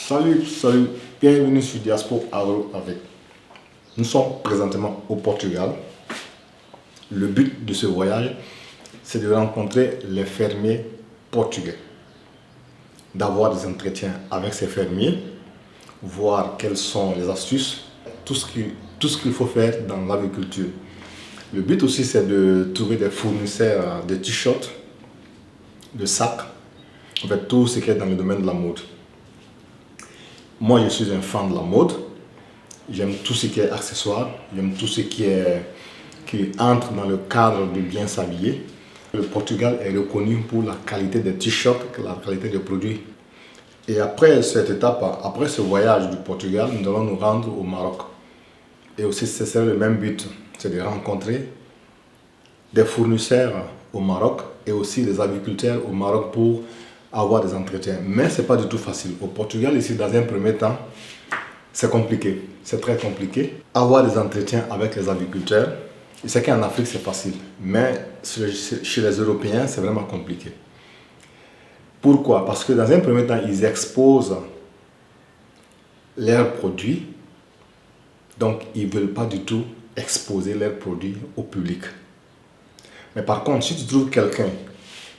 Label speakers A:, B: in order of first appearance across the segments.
A: Salut, bienvenue sur Diaspora Agro avec. Nous sommes présentement au Portugal. Le but de ce voyage, c'est de rencontrer les fermiers portugais, d'avoir des entretiens avec ces fermiers, voir quelles sont les astuces, tout ce qu'il faut faire dans l'agriculture. Le but aussi, c'est de trouver des fournisseurs de t-shirts, de sacs, en fait tout ce qui est dans le domaine de la mode. Moi, je suis un fan de la mode. J'aime tout ce qui est accessoire, j'aime tout ce qui entre dans le cadre de bien s'habiller. Le Portugal est reconnu pour la qualité des t-shirts, la qualité des produits. Et après cette étape, après ce voyage du Portugal, nous allons nous rendre au Maroc. Et aussi, c'est le même but, c'est de rencontrer des fournisseurs au Maroc et aussi des agriculteurs au Maroc pour avoir des entretiens. Mais ce n'est pas du tout facile. Au Portugal, ici, dans un premier temps, c'est compliqué. C'est très compliqué. Avoir des entretiens avec les agriculteurs, je sais qu'en Afrique, c'est facile. Mais chez les Européens, c'est vraiment compliqué. Pourquoi? Parce que dans un premier temps, ils exposent leurs produits. Donc, ils ne veulent pas du tout exposer leurs produits au public. Mais par contre, si tu trouves quelqu'un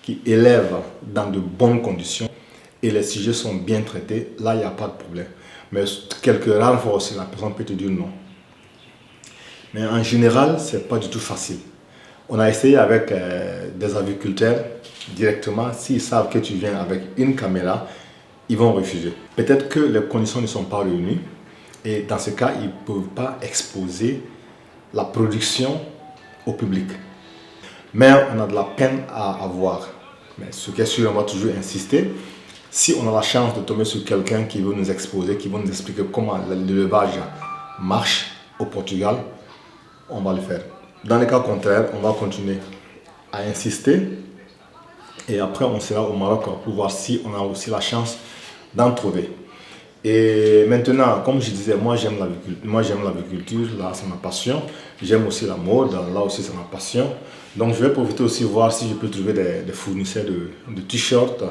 A: qui élève dans de bonnes conditions et les sujets sont bien traités, là, il n'y a pas de problème. Mais quelques rares fois aussi, la personne peut te dire non. Mais en général, ce n'est pas du tout facile. On a essayé avec des agriculteurs directement. S'ils savent que tu viens avec une caméra, ils vont refuser. Peut-être que les conditions ne sont pas réunies. Et dans ce cas, ils ne peuvent pas exposer la production au public. Mais on a de la peine à avoir. Mais ce qui est sûr, on va toujours insister. Si on a la chance de tomber sur quelqu'un qui veut nous exposer, qui veut nous expliquer comment l'élevage marche au Portugal, on va le faire. Dans le cas contraire, on va continuer à insister. Et après, on sera au Maroc pour voir si on a aussi la chance d'en trouver. Et maintenant, comme je disais, moi j'aime l'agriculture, là c'est ma passion. J'aime aussi la mode, là aussi c'est ma passion. Donc je vais profiter aussi voir si je peux trouver des fournisseurs de t-shirts,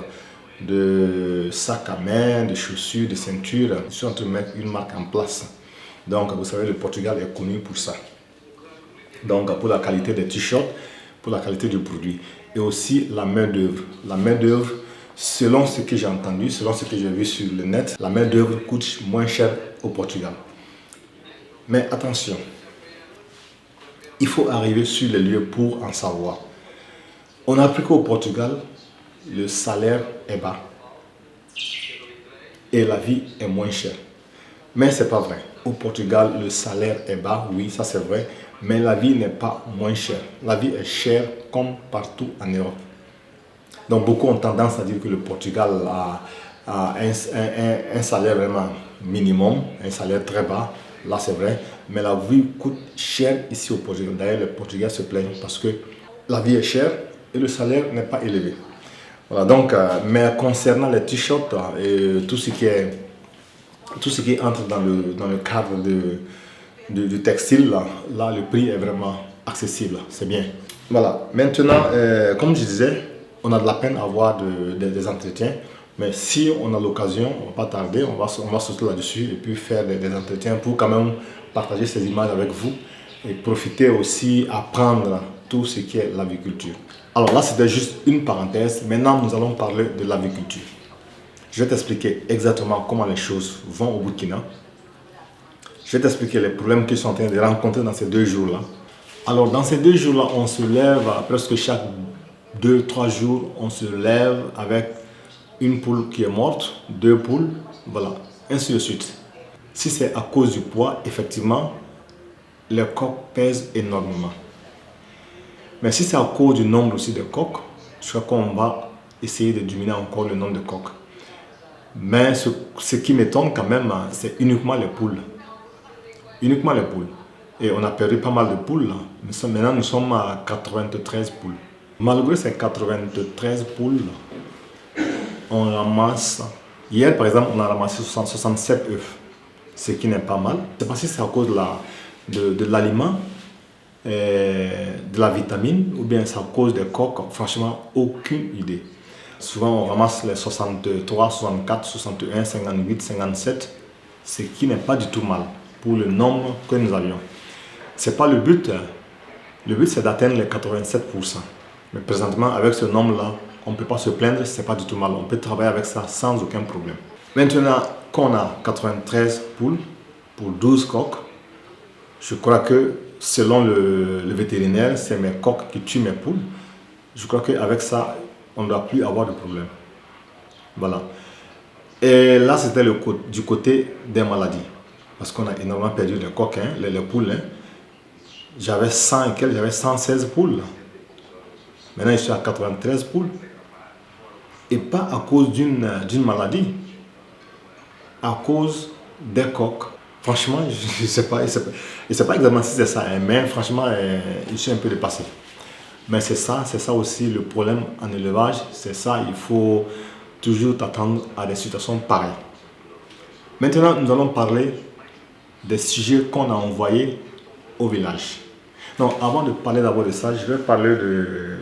A: de sacs à main, de chaussures, de ceintures. Je suis en train de mettre une marque en place. Donc vous savez, le Portugal est connu pour ça. Donc pour la qualité des t-shirts, pour la qualité du produit. Et aussi la main d'œuvre. La main d'œuvre, selon ce que j'ai entendu, selon ce que j'ai vu sur le net, la main d'œuvre coûte moins cher au Portugal. Mais attention, il faut arriver sur les lieux pour en savoir. On a appris qu'au Portugal, le salaire est bas et la vie est moins chère. Mais ce n'est pas vrai. Au Portugal, le salaire est bas, oui, ça c'est vrai, mais la vie n'est pas moins chère. La vie est chère comme partout en Europe. Donc beaucoup ont tendance à dire que le Portugal a un salaire vraiment minimum, un salaire très bas. Là c'est vrai, mais la vie coûte cher ici au Portugal. D'ailleurs les Portugais se plaignent parce que la vie est chère et le salaire n'est pas élevé. Voilà, donc, mais concernant les t-shirts et tout ce qui entre dans le cadre du textile, là le prix est vraiment accessible, c'est bien. Voilà, maintenant, comme je disais, on a de la peine à avoir des entretiens, mais si on a l'occasion, on ne va pas tarder, on va sauter là-dessus et puis faire des entretiens pour quand même partager ces images avec vous et profiter aussi, apprendre tout ce qui est l'agriculture. Alors là, c'était juste une parenthèse. Maintenant, nous allons parler de l'agriculture. Je vais t'expliquer exactement comment les choses vont au Burkina. Je vais t'expliquer les problèmes qu'ils sont en train de rencontrer dans ces 2 jours-là. Alors, dans ces 2 jours-là, on se lève presque chaque 2-3 jours, on se lève avec une poule qui est morte, 2 poules, voilà, ainsi de suite. Si c'est à cause du poids, effectivement, les coqs pèsent énormément. Mais si c'est à cause du nombre aussi de coqs, je crois qu'on va essayer de diminuer encore le nombre de coqs. Mais ce qui m'étonne quand même, c'est uniquement les poules. Uniquement les poules. Et on a perdu pas mal de poules là. Maintenant, nous sommes à 93 poules. Malgré ces 93 poules, on ramasse. Hier, par exemple, on a ramassé 67 œufs. Ce qui n'est pas mal. Je ne sais pas si c'est à cause de l'aliment, de la vitamine, ou bien c'est à cause des coques. Franchement, aucune idée. Souvent, on ramasse les 63, 64, 61, 58, 57, ce qui n'est pas du tout mal pour le nombre que nous avions. Ce n'est pas le but. Le but, c'est d'atteindre les 87%. Mais présentement, avec ce nombre-là, on ne peut pas se plaindre, ce n'est pas du tout mal. On peut travailler avec ça sans aucun problème. Maintenant qu'on a 93 poules pour 12 coques, je crois que selon le vétérinaire, c'est mes coques qui tuent mes poules. Je crois qu'avec ça, on ne doit plus avoir de problème. Voilà. Et là, c'était du côté des maladies. Parce qu'on a énormément perdu de coques, hein, les poules. Hein. J'avais 100 et quelques, j'avais 116 poules. Maintenant, je suis à 93 poules. Et pas à cause d'une maladie. À cause des coques. Franchement, je ne sais pas exactement si c'est ça, hein, mais franchement, je suis un peu dépassé. Mais c'est ça aussi le problème en élevage. C'est ça, il faut toujours t'attendre à des situations pareilles. Maintenant, nous allons parler des sujets qu'on a envoyés au village. Donc, avant de parler d'abord de ça, je vais parler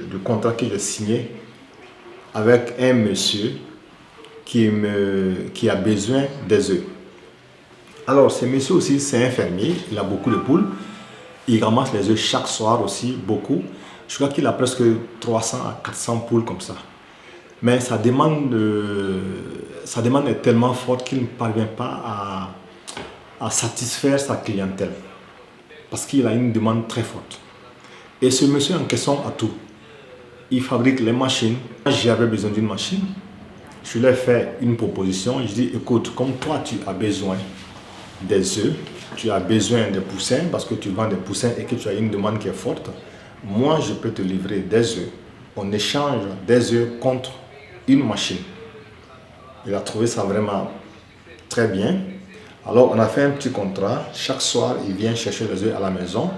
A: du contrat que j'ai signé avec un monsieur qui a besoin des œufs. Alors, ce monsieur aussi, c'est un fermier, il a beaucoup de poules. Il ramasse les œufs chaque soir aussi, beaucoup. Je crois qu'il a presque 300 à 400 poules comme ça. Mais sa demande est tellement forte qu'il ne parvient pas à satisfaire sa clientèle. Parce qu'il a une demande très forte. Et ce monsieur en question a tout. Il fabrique les machines. J'avais besoin d'une machine. Je lui ai fait une proposition. Je dis, écoute, comme toi tu as besoin des œufs, tu as besoin des poussins parce que tu vends des poussins et que tu as une demande qui est forte, moi je peux te livrer des œufs. On échange des œufs contre une machine. Il a trouvé ça vraiment très bien. Alors on a fait un petit contrat. Chaque soir, il vient chercher les œufs à la maison.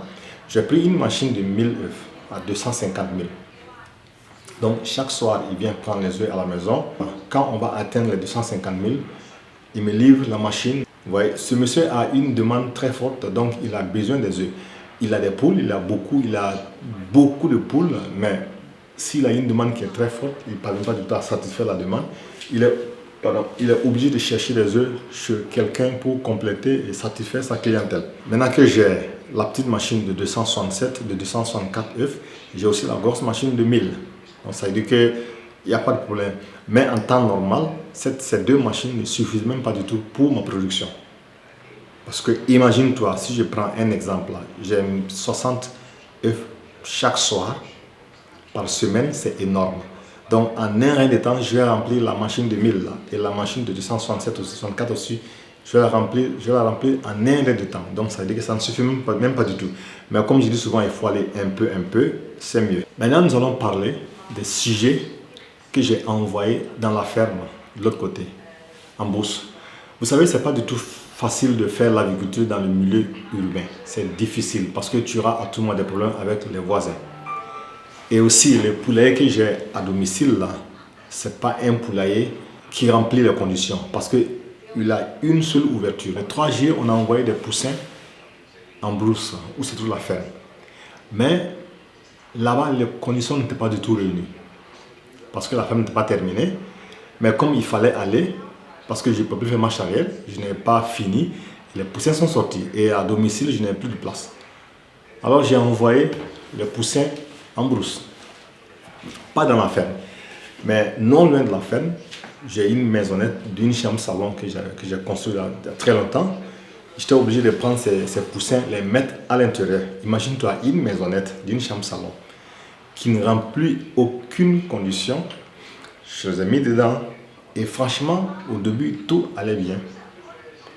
A: J'ai pris une machine de 1000 œufs à 250 000. Donc chaque soir, il vient prendre les œufs à la maison. Quand on va atteindre les 250 000, il me livre la machine. Vous voyez, ce monsieur a une demande très forte, donc il a besoin des œufs. Il a des poules, il a beaucoup de poules, mais s'il a une demande qui est très forte, il ne parvient pas du tout à satisfaire la demande. Il est obligé de chercher des œufs chez quelqu'un pour compléter et satisfaire sa clientèle. Maintenant que j'ai la petite machine de 267, de 264 œufs, j'ai aussi la grosse machine de 1000. Donc ça veut dire qu'il n'y a pas de problème. Mais en temps normal, ces deux machines ne suffisent même pas du tout pour ma production. Parce que imagine-toi, si je prends un exemple, j'ai 60 œufs chaque soir, par semaine, c'est énorme. Donc en un rien de temps, je vais remplir la machine de 1000 là, et la machine de 267 ou 64 aussi, je vais la remplir en un rien de temps. Donc ça veut dire que ça ne suffit même pas du tout. Mais comme je dis souvent, il faut aller un peu, c'est mieux. Maintenant, nous allons parler des sujets que j'ai envoyés dans la ferme, de l'autre côté, en Beauce. Vous savez, ce n'est pas du tout facile de faire l'agriculture dans le milieu urbain. C'est difficile parce que tu auras à tout moment des problèmes avec les voisins. Et aussi, le poulailler que j'ai à domicile, là, ce n'est pas un poulailler qui remplit les conditions parce qu'il a une seule ouverture. Le 3 juillet, on a envoyé des poussins en brousse, où se trouve la ferme. Mais là-bas, les conditions n'étaient pas du tout réunies parce que la ferme n'était pas terminée. Mais comme il fallait aller, parce que je ne peux plus faire marche arrière, je n'ai pas fini, les poussins sont sortis et à domicile, je n'ai plus de place. Alors j'ai envoyé les poussins en brousse, pas dans la ferme, mais non loin de la ferme. J'ai une maisonnette d'une chambre-salon que j'ai construite il y a très longtemps. J'étais obligé de prendre ces poussins, les mettre à l'intérieur. Imagine-toi une maisonnette d'une chambre-salon qui ne remplit aucune condition. Je les ai mis dedans. Et franchement, au début, tout allait bien.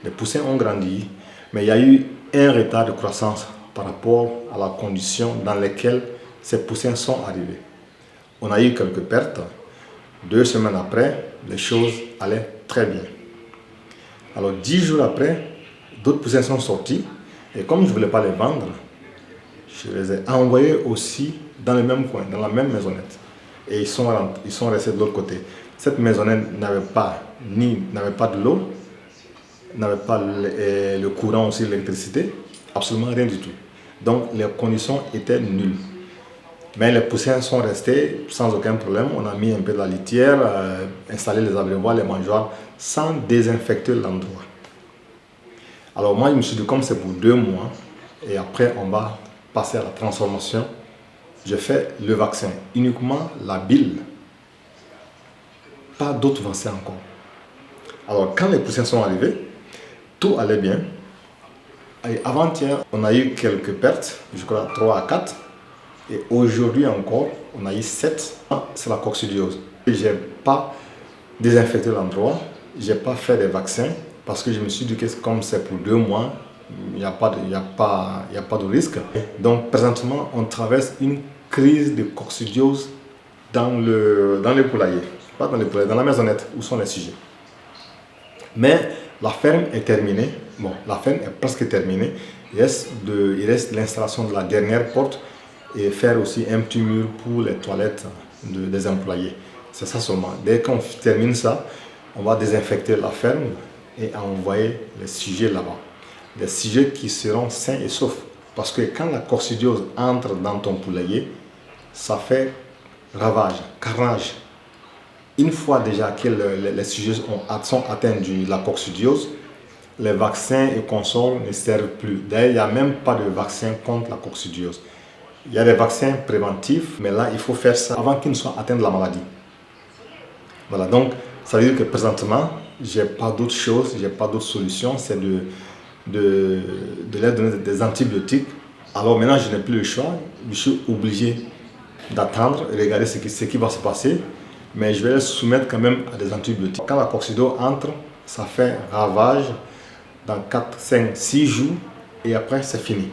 A: Les poussins ont grandi, mais il y a eu un retard de croissance par rapport à la condition dans laquelle ces poussins sont arrivés. On a eu quelques pertes. 2 semaines après, les choses allaient très bien. Alors 10 jours après, d'autres poussins sont sortis. Et comme je ne voulais pas les vendre, je les ai envoyés aussi dans le même coin, dans la même maisonnette. Et ils sont restés de l'autre côté. Cette maisonnette n'avait pas de l'eau, n'avait pas le courant aussi, l'électricité, absolument rien du tout. Donc les conditions étaient nulles. Mais les poussins sont restés sans aucun problème. On a mis un peu de la litière, installé les abreuvoirs, les mangeoires, sans désinfecter l'endroit. Alors moi, je me suis dit, comme c'est pour 2 mois, et après on va passer à la transformation, je fais le vaccin, uniquement la bile, pas d'autres vaccins encore. Alors quand les poussins sont arrivés, tout allait bien. Et avant-hier, on a eu quelques pertes, je crois 3 à 4. Et aujourd'hui encore, on a eu 7. C'est la coccidiose. Je n'ai pas désinfecté l'endroit, je n'ai pas fait des vaccins parce que je me suis dit que comme c'est pour 2 mois, il n'y a pas de risque. Donc présentement, on traverse une crise de coccidiose dans les poulaillers. Pas dans les poulaillers, dans la maisonnette où sont les sujets. Mais la ferme est terminée. Bon, la ferme est presque terminée. Il reste l'installation de la dernière porte et faire aussi un petit mur pour les toilettes des employés. C'est ça seulement. Dès qu'on termine ça, on va désinfecter la ferme et envoyer les sujets là-bas. Des sujets qui seront sains et saufs. Parce que quand la coccidiose entre dans ton poulailler, ça fait ravage, carnage. Une fois déjà que les sujets sont atteints de la coccidiose, les vaccins et consorts ne servent plus. D'ailleurs, il n'y a même pas de vaccin contre la coccidiose. Il y a des vaccins préventifs, mais là, il faut faire ça avant qu'ils ne soient atteints de la maladie. Voilà, donc ça veut dire que présentement, je n'ai pas d'autre chose, je n'ai pas d'autre solution, c'est de leur donner des antibiotiques. Alors maintenant, je n'ai plus le choix, je suis obligé d'attendre et regarder ce qui va se passer, mais je vais les soumettre quand même à des antibiotiques. Quand la coccidiose entre, ça fait ravage dans 4, 5, 6 jours et après c'est fini.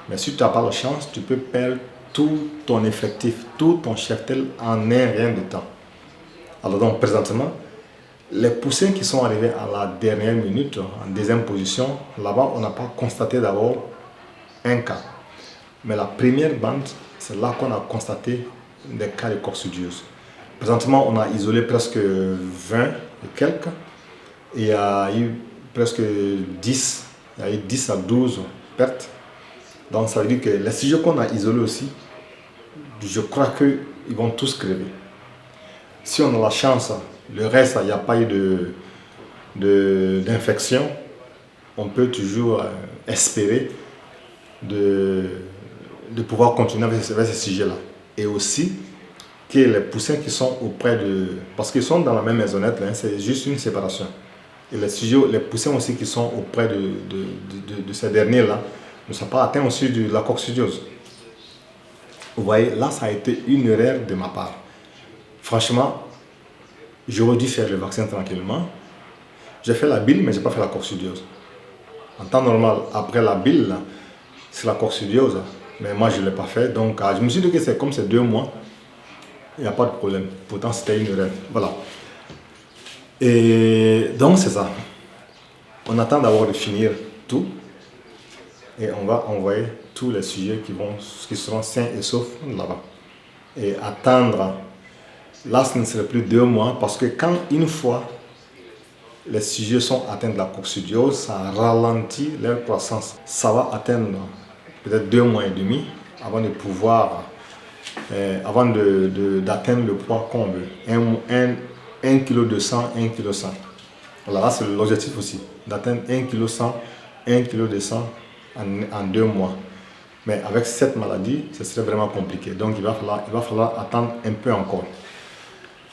A: Mais si tu n'as pas la chance, tu peux perdre tout ton effectif, tout ton cheptel en un rien de temps. Alors donc présentement, les poussins qui sont arrivés à la dernière minute, en deuxième position, là-bas on n'a pas constaté d'abord un cas. Mais la première bande, c'est là qu'on a constaté des cas de coccidiose. Présentement, on a isolé presque 20 et quelques. Et il y a eu presque 10, il y a eu 10 à 12 pertes. Donc ça veut dire que les sujets qu'on a isolés aussi, je crois qu'ils vont tous crever. Si on a la chance, le reste, il n'y a pas eu d'infection, on peut toujours espérer de pouvoir continuer avec ces sujets-là. Et aussi, que les poussins qui sont auprès de... Parce qu'ils sont dans la même maisonnette, hein, c'est juste une séparation. Et les poussins aussi qui sont auprès de ces derniers-là ne sont pas atteints aussi de la coccidiose. Vous voyez, là, ça a été une erreur de ma part. Franchement, j'aurais dû faire le vaccin tranquillement. J'ai fait la bile, mais je n'ai pas fait la coccidiose. En temps normal, après la bile, c'est la coccidiose. Mais moi, je ne l'ai pas fait. Donc, je me suis dit que c'est comme c'est 2 mois. Il n'y a pas de problème. Pourtant, c'était une erreur. Voilà. Et donc, c'est ça. On attend d'abord de finir tout. Et on va envoyer tous les sujets qui seront sains et saufs là-bas. Et attendre. Là, ce ne serait plus 2 mois. Parce que quand, une fois, les sujets sont atteints de la coccidiose, ça ralentit leur croissance. Ça va atteindre peut-être 2 mois et demi avant de pouvoir... avant d'atteindre le poids qu'on veut. 1 kg de sang, 1 kg de sang. Voilà, là c'est l'objectif aussi, d'atteindre 1 kg de sang, 1 kg de sang en 2 mois. Mais avec cette maladie, ce serait vraiment compliqué. Donc il va falloir attendre un peu encore.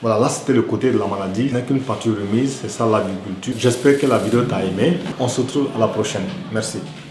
A: Voilà, là c'était le côté de la maladie. Il n'y a qu'une partie remise, c'est ça l'agriculture. J'espère que la vidéo t'a aimé. On se retrouve à la prochaine. Merci.